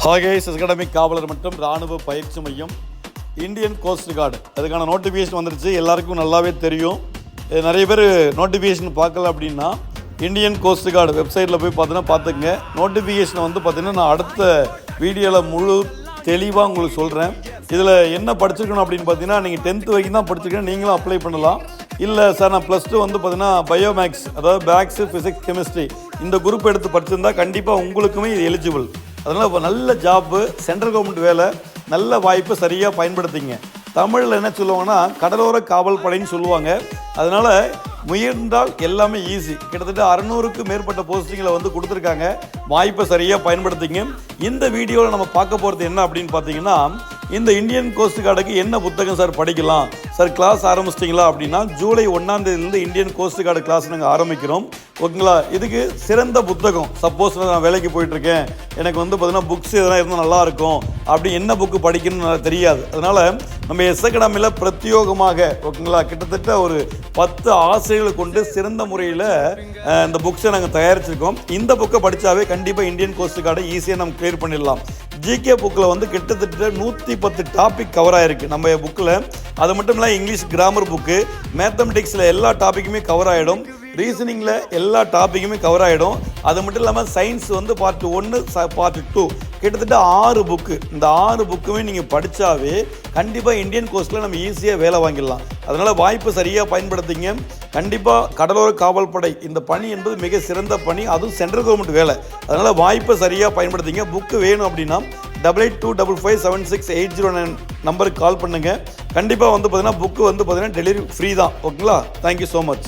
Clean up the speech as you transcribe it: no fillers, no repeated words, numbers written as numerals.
ஹாகேஸ் academic காவலர் மற்றும் இராணுவ பயிற்சி மையம் இந்தியன் கோஸ்ட் கார்டு அதுக்கான நோட்டிஃபிகேஷன் வந்துருச்சு. எல்லாருக்கும் நல்லாவே தெரியும். நிறைய பேர் நோட்டிஃபிகேஷன் பார்க்கல அப்படின்னா இந்தியன் கோஸ்ட் கார்டு வெப்சைட்டில் போய் பார்த்துக்குங்க. நோட்டிஃபிகேஷனை பார்த்தீங்கன்னா நான் அடுத்த வீடியோவில் முழு தெளிவாக உங்களுக்கு சொல்கிறேன். இதில் என்ன படிச்சிருக்கணும் அப்படின்னு பார்த்தீங்கன்னா நீங்கள் 10th வரைக்கும் தான் படிச்சிருக்கேன், நீங்களும் அப்ளை பண்ணலாம். இல்லை சார் நான் +2 பார்த்தீங்கன்னா பயோமேக்ஸ், அதாவது மேக்ஸு ஃபிசிக்ஸ் கெமிஸ்ட்ரி இந்த குரூப் எடுத்து படிச்சிருந்தா கண்டிப்பாக உங்களுக்குமே இது எலிஜிபிள். அதனால் இப்போ நல்ல ஜாப்பு, சென்ட்ரல் கவர்மெண்ட் வேலை, நல்ல வாய்ப்பு சரியாக பயன்படுத்திங்க. தமிழில் என்ன சொல்லுவாங்கன்னா கடலோர காவல் படைன்னு சொல்லுவாங்க. அதனால் முயன்றால் எல்லாமே ஈஸி. கிட்டத்தட்ட 600க்கும் மேற்பட்ட போஸ்டிங்களை கொடுத்துருக்காங்க. வாய்ப்பை சரியாக பயன்படுத்திங்க. இந்த வீடியோவில் நம்ம பார்க்க போகிறது என்ன அப்படின்னு பார்த்தீங்கன்னா, இந்த இந்தியன் கோஸ்ட் கார்டுக்கு என்ன புத்தகம் சார் படிக்கலாம் சார், கிளாஸ் ஆரம்பிச்சிட்டிங்களா அப்படின்னா ஜூலை 1ஆம் தேதியிலேருந்து இந்தியன் கோஸ்ட் கார்டு கிளாஸ் நாங்கள் ஆரம்பிக்கிறோம். ஓகேங்களா? இதுக்கு சிறந்த புத்தகம், சப்போஸ் நான் வேலைக்கு போயிட்டுருக்கேன், எனக்கு பார்த்தீங்கன்னா புக்ஸ் எதனா இருந்தால் நல்லாயிருக்கும், அப்படி என்ன புக்கு படிக்கணும்னு தெரியாது. அதனால் நம்ம அகாடமியில் பிரத்யோகமாக ஓகேங்களா கிட்டத்தட்ட ஒரு 10 ஆசிரியர்களை கொண்டு சிறந்த முறையில் இந்த புக்ஸை நாங்கள் தயாரிச்சிருக்கோம். இந்த புக்கை படித்தாவே கண்டிப்பாக இந்தியன் கோஸ்ட் கார்டை ஈஸியாக நம்ம கிளியர் பண்ணிடலாம். ஜிகே புக்கில் கிட்டத்தட்ட 110 டாபிக் கவர் ஆகிருக்கு நம்ம புக்கில். அது மட்டும் இல்லை இங்கிலீஷ் கிராமர் புக்கு, மேத்தமெட்டிக்ஸில் எல்லா டாப்பிக்குமே கவர் ஆகிடும், ரீசனிங்கில் எல்லா டாப்பிக்குமே கவர் ஆகிடும். அது மட்டும் இல்லாமல் சயின்ஸ் பார்ட் 1 பார்ட் 2 கிட்டத்தட்ட 6 புக்கு. இந்த 6 புக்குமே நீங்கள் படித்தாவே கண்டிப்பாக இந்தியன் கோஸ்ட்டில் நம்ம ஈஸியாக வேலை வாங்கிடலாம். அதனால் வாய்ப்பு சரியாக பயன்படுத்திங்க. கண்டிப்பாக கடலோர காவல் படை இந்த பணி என்பது மிக சிறந்த பணி, அதுவும் சென்ட்ரல் கவர்மெண்ட் வேலை. அதனால் வாய்ப்பை சரியாக பயன்படுத்திங்க. புக்கு வேணும் அப்படின்னா 8825576809 நம்பருக்கு கால் பண்ணுங்கள். கண்டிப்பாக பார்த்தீங்கன்னா புக்கு பார்த்தீங்கன்னா டெலிவரி ஃப்ரீ தான். ஓகேங்களா? Thank you so much.